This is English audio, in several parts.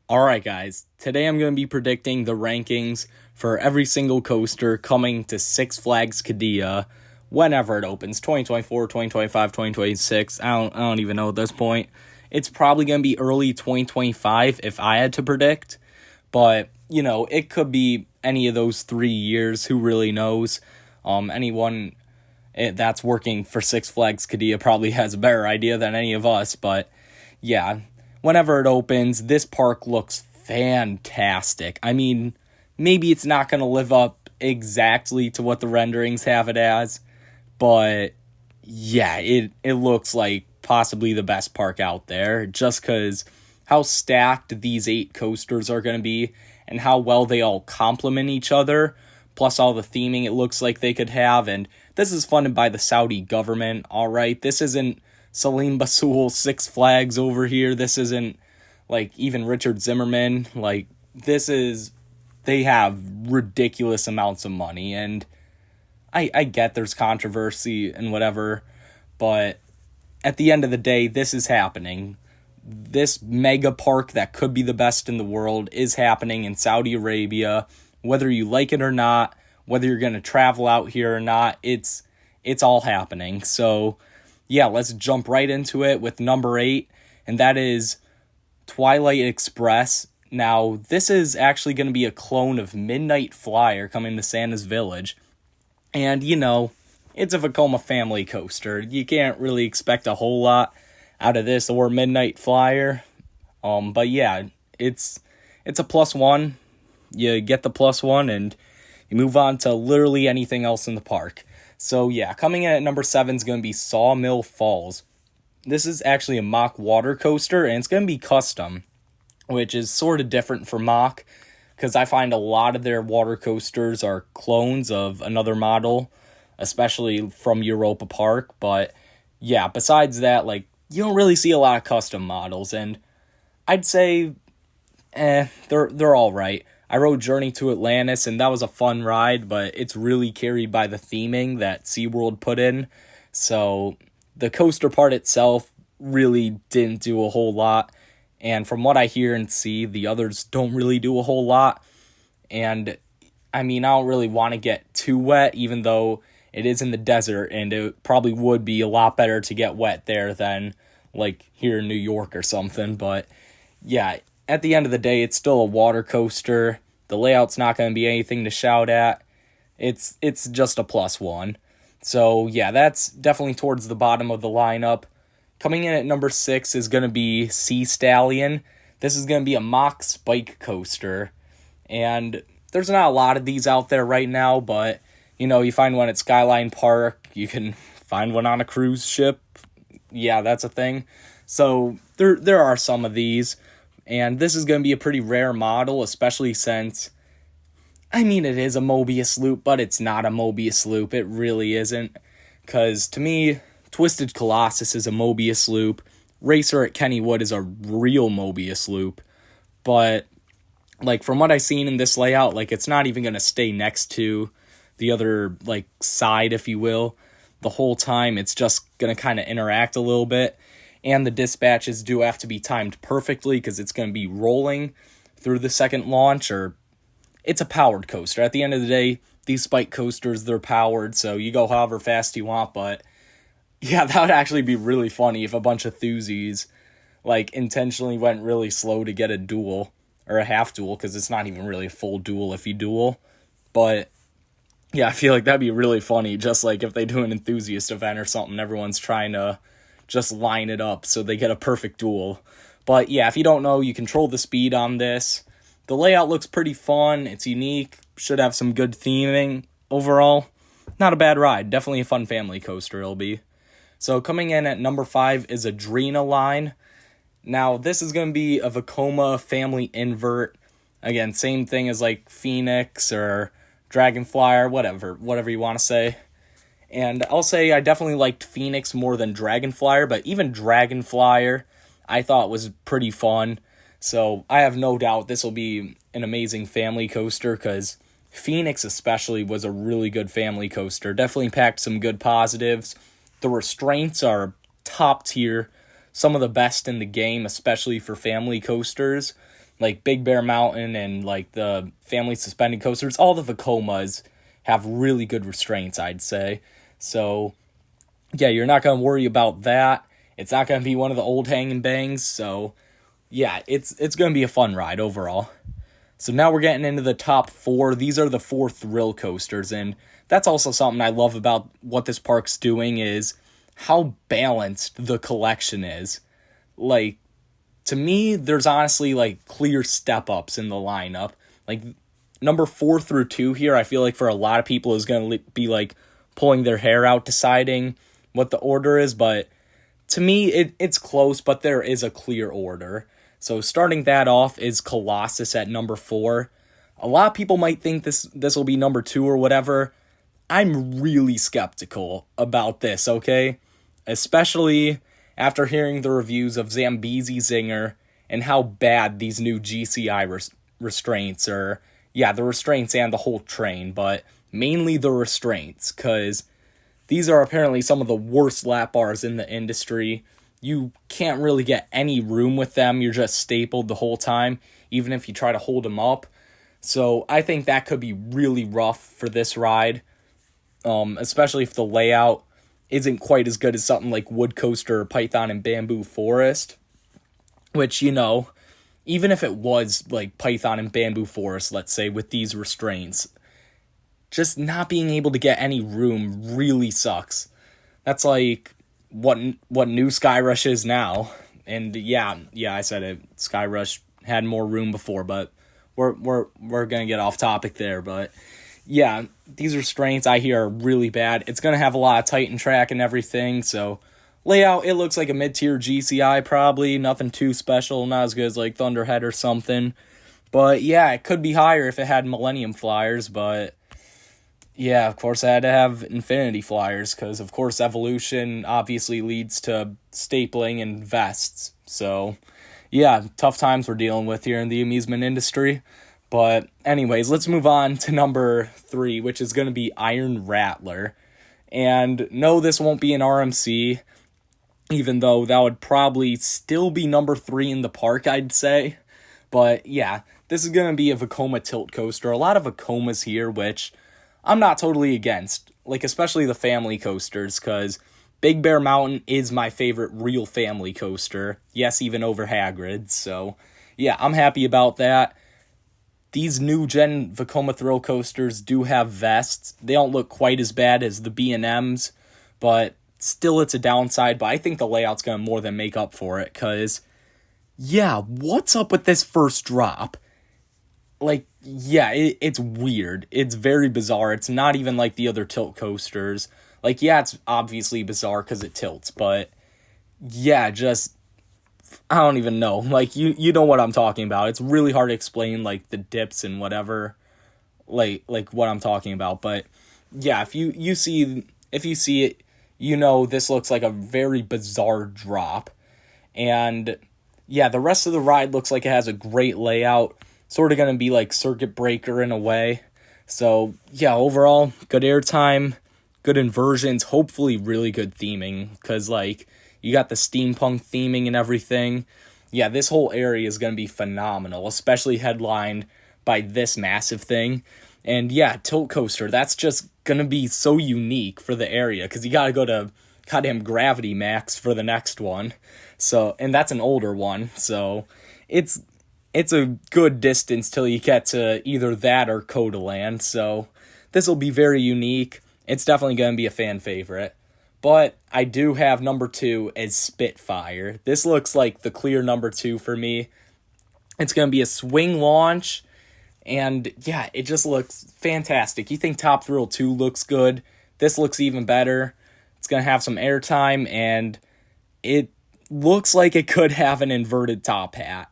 Alright guys, today I'm going to be predicting the rankings for every single coaster coming to Six Flags Qiddiya whenever it opens, 2024, 2025, 2026, I don't even know at this point. It's probably going to be early 2025 if I had to predict, but, it could be any of those 3 years, who really knows. Anyone that's working for Six Flags Qiddiya probably has a better idea than any of us, but yeah. Whenever it opens, this park looks fantastic. I mean, maybe it's not going to live up exactly to what the renderings have it as, but yeah, it looks like possibly the best park out there, just because how stacked these 8 coasters are going to be and how well they all complement each other, plus all the theming it looks like they could have. And this is funded by the Saudi government, all right? This isn't Salim Basul Six Flags over here. This isn't like even Richard Zimmerman. Like, they have ridiculous amounts of money, and I get there's controversy and whatever, but at the end of the day, this is happening. This mega park that could be the best in the world is happening in Saudi Arabia. Whether you like it or not, whether you're going to travel out here or not, it's all happening. So yeah, let's jump right into it with number 8, and that is Twilight Express. Now, this is actually going to be a clone of Midnight Flyer coming to Santa's Village, and, it's a Vekoma family coaster. You can't really expect a whole lot out of this or Midnight Flyer, but yeah, it's a +1. You get the +1, and you move on to literally anything else in the park. So yeah, coming in at number 7 is going to be Sawmill Falls. This is actually a Mach water coaster, and it's going to be custom, which is sort of different for Mach, because I find a lot of their water coasters are clones of another model, especially from Europa Park. But yeah, besides that, you don't really see a lot of custom models, and I'd say, they're all right. I rode Journey to Atlantis, and that was a fun ride, but it's really carried by the theming that SeaWorld put in. So the coaster part itself really didn't do a whole lot. And from what I hear and see, the others don't really do a whole lot. And I mean, I don't really want to get too wet, even though it is in the desert, and it probably would be a lot better to get wet there than here in New York or something. But yeah, at the end of the day, it's still a water coaster. The layout's not going to be anything to shout at. It's just a +1. So yeah, that's definitely towards the bottom of the lineup. Coming in at number 6 is going to be Sea Stallion. This is going to be a Mach spike coaster. And there's not a lot of these out there right now, but you find one at Skyline Park. You can find one on a cruise ship. Yeah, that's a thing. So there are some of these. And this is going to be a pretty rare model, especially since, it is a Mobius loop, but it's not a Mobius loop. It really isn't. Because to me, Twisted Colossus is a Mobius loop. Racer at Kennywood is a real Mobius loop. But, from what I've seen in this layout, it's not even going to stay next to the other, side, if you will. The whole time, it's just going to kind of interact a little bit. And the dispatches do have to be timed perfectly because it's going to be rolling through the second launch, or it's a powered coaster. At the end of the day, these spike coasters, they're powered, so you go however fast you want. But yeah, that would actually be really funny if a bunch of thuzies intentionally went really slow to get a duel, or a half duel, because it's not even really a full duel if you duel. But yeah, I feel like that'd be really funny, just if they do an enthusiast event or something, everyone's trying to just line it up so they get a perfect duel. But yeah, if you don't know, you control the speed on this. The layout looks pretty fun. It's unique. Should have some good theming. Overall, not a bad ride. Definitely a fun family coaster it'll be. So coming in at number 5 is Adrenaline. Now, this is going to be a Vekoma family invert. Again, same thing as Phoenix or Dragonfly or whatever you want to say. And I'll say I definitely liked Phoenix more than Dragonflyer, but even Dragonflyer I thought was pretty fun. So I have no doubt this will be an amazing family coaster, because Phoenix especially was a really good family coaster. Definitely packed some good positives. The restraints are top tier, some of the best in the game, especially for family coasters. like Big Bear Mountain and like the family suspended coasters, all the Vekomas have really good restraints, I'd say. So yeah, you're not going to worry about that. It's not going to be one of the old hang and bangs. So yeah, it's going to be a fun ride overall. So now we're getting into the top 4. These are the 4 thrill coasters, and that's also something I love about what this park's doing is how balanced the collection is. Like, to me, there's honestly, like, clear step-ups in the lineup. Like, number 4 through 2 here, I feel like for a lot of people is going to be, like, pulling their hair out deciding what the order is, but to me, it's close, but there is a clear order. So starting that off is Colossus at number 4. A lot of people might think this will be number 2 or whatever. I'm really skeptical about this, okay? Especially after hearing the reviews of Zambezi Zinger and how bad these new GCI restraints are. Yeah, the restraints and the whole train, but mainly the restraints, because these are apparently some of the worst lap bars in the industry. You can't really get any room with them. You're just stapled the whole time, even if you try to hold them up. So I think that could be really rough for this ride, especially if the layout isn't quite as good as something like Wood Coaster or Python and Bamboo Forest, which, you know, even if it was like Python and Bamboo Forest, let's say, with these restraints, just not being able to get any room really sucks. That's like what new Skyrush is now. And yeah, I said it. Skyrush had more room before, but we're gonna get off topic there. But yeah, these restraints I hear are really bad. It's gonna have a lot of Titan track and everything. So layout, it looks like a mid-tier GCI probably. Nothing too special. Not as good as like Thunderhead or something. But yeah, it could be higher if it had Millennium Flyers. But yeah, of course, I had to have Infinity Flyers, because, of course, evolution obviously leads to stapling and vests. So, yeah, tough times we're dealing with here in the amusement industry. But anyways, let's move on to number 3, which is going to be Iron Rattler. And no, this won't be an RMC, even though that would probably still be number 3 in the park, I'd say. But yeah, this is going to be a Vekoma tilt coaster. A lot of Vekomas here, which I'm not totally against, like especially the family coasters, because Big Bear Mountain is my favorite real family coaster. Yes, even over Hagrid's. So yeah, I'm happy about that. These new gen Vekoma thrill coasters do have vests. They don't look quite as bad as the B&Ms, but still it's a downside. But I think the layout's going to more than make up for it, because yeah, what's up with this first drop? Like, yeah, it's weird. It's very bizarre. It's not even like the other tilt coasters. Like, yeah, it's obviously bizarre because it tilts, but yeah, just, I don't even know. Like, you know what I'm talking about. It's really hard to explain, like, the dips and whatever, like what I'm talking about. But yeah, if you see it, you know this looks like a very bizarre drop. And yeah, the rest of the ride looks like it has a great layout. Sort of going to be like Circuit Breaker in a way. So, yeah, overall, good airtime, good inversions, hopefully really good theming. Because, like, you got the steampunk theming and everything. Yeah, this whole area is going to be phenomenal, especially headlined by this massive thing. And, yeah, Tilt Coaster, that's just going to be so unique for the area. Because you got to go to goddamn Gravity Max for the next one. So, and that's an older one. So, it's a good distance till you get to either that or Codaland, so this will be very unique. It's definitely going to be a fan favorite. But I do have number 2 as Spitfire. This looks like the clear number 2 for me. It's going to be a swing launch, and yeah, it just looks fantastic. You think Top Thrill 2 looks good? This looks even better. It's going to have some airtime, and it looks like it could have an inverted top hat,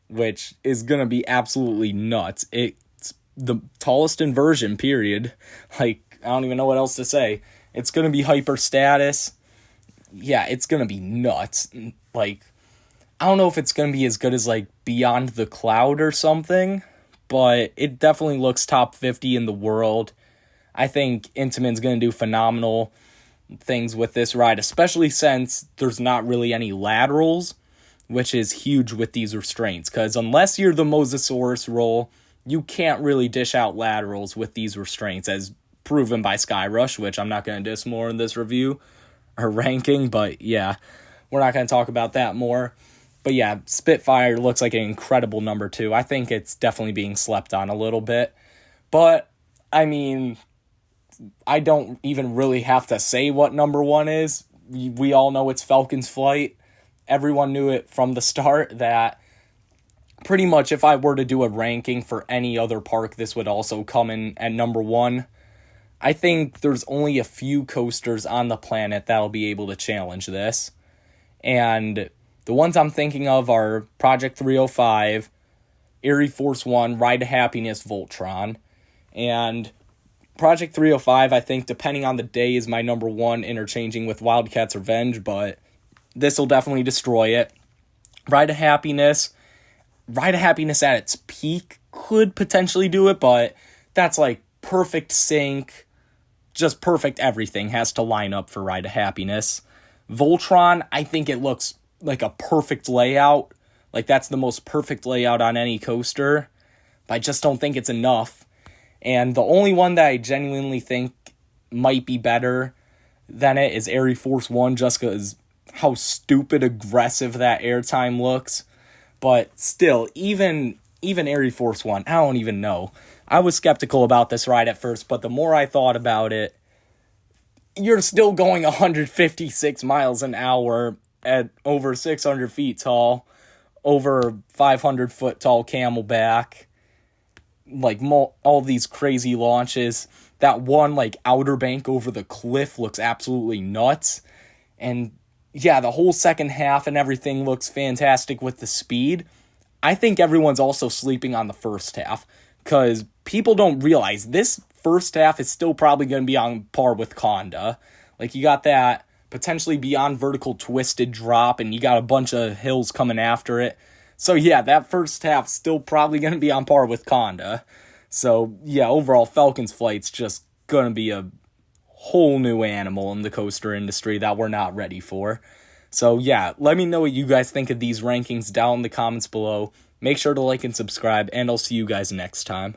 which is going to be absolutely nuts. It's the tallest inversion, period. Like, I don't even know what else to say. It's going to be hyper status. Yeah, it's going to be nuts. Like, I don't know if it's going to be as good as, like, Beyond the Cloud or something, but it definitely looks top 50 in the world. I think Intamin's going to do phenomenal things with this ride, especially since there's not really any laterals. which is huge with these restraints, because unless you're the Mosasaurus roll, you can't really dish out laterals with these restraints, as proven by Skyrush, which I'm not going to diss more in this review or ranking, but yeah, we're not going to talk about that more. But yeah, Spitfire looks like an incredible number 2. I think it's definitely being slept on a little bit. But, I mean, I don't even really have to say what number 1 is. We all know it's Falcon's Flight. Everyone knew it from the start that pretty much if I were to do a ranking for any other park, this would also come in at number 1. I think there's only a few coasters on the planet that'll be able to challenge this. And the ones I'm thinking of are Project 305, Air Force One, Ride to Happiness, Voltron. And Project 305, I think, depending on the day, is my number 1, interchanging with Wildcat's Revenge, but this will definitely destroy it. Ride to Happiness at its peak could potentially do it, but that's like perfect sync, just perfect everything has to line up for Ride to Happiness. Voltron, I think it looks like a perfect layout. Like, that's the most perfect layout on any coaster, but I just don't think it's enough. And the only one that I genuinely think might be better than it is Air Force One, just because how stupid aggressive that airtime looks. But still, even Air Force One, I don't even know. I was skeptical about this ride at first, but the more I thought about it, you're still going 156 miles an hour at over 600 feet tall, over 500 foot tall camelback, like all these crazy launches. That one like Outer Bank over the cliff looks absolutely nuts. And yeah, the whole second half and everything looks fantastic with the speed. I think everyone's also sleeping on the first half, because people don't realize this first half is still probably going to be on par with Conda. Like, you got that potentially beyond vertical twisted drop, and you got a bunch of hills coming after it. So yeah, that first half still probably going to be on par with Conda. So yeah, overall, Falcon's Flight's just going to be a whole new animal in the coaster industry that we're not ready for. So yeah, let me know what you guys think of these rankings down in the comments below. Make sure to like and subscribe, and I'll see you guys next time.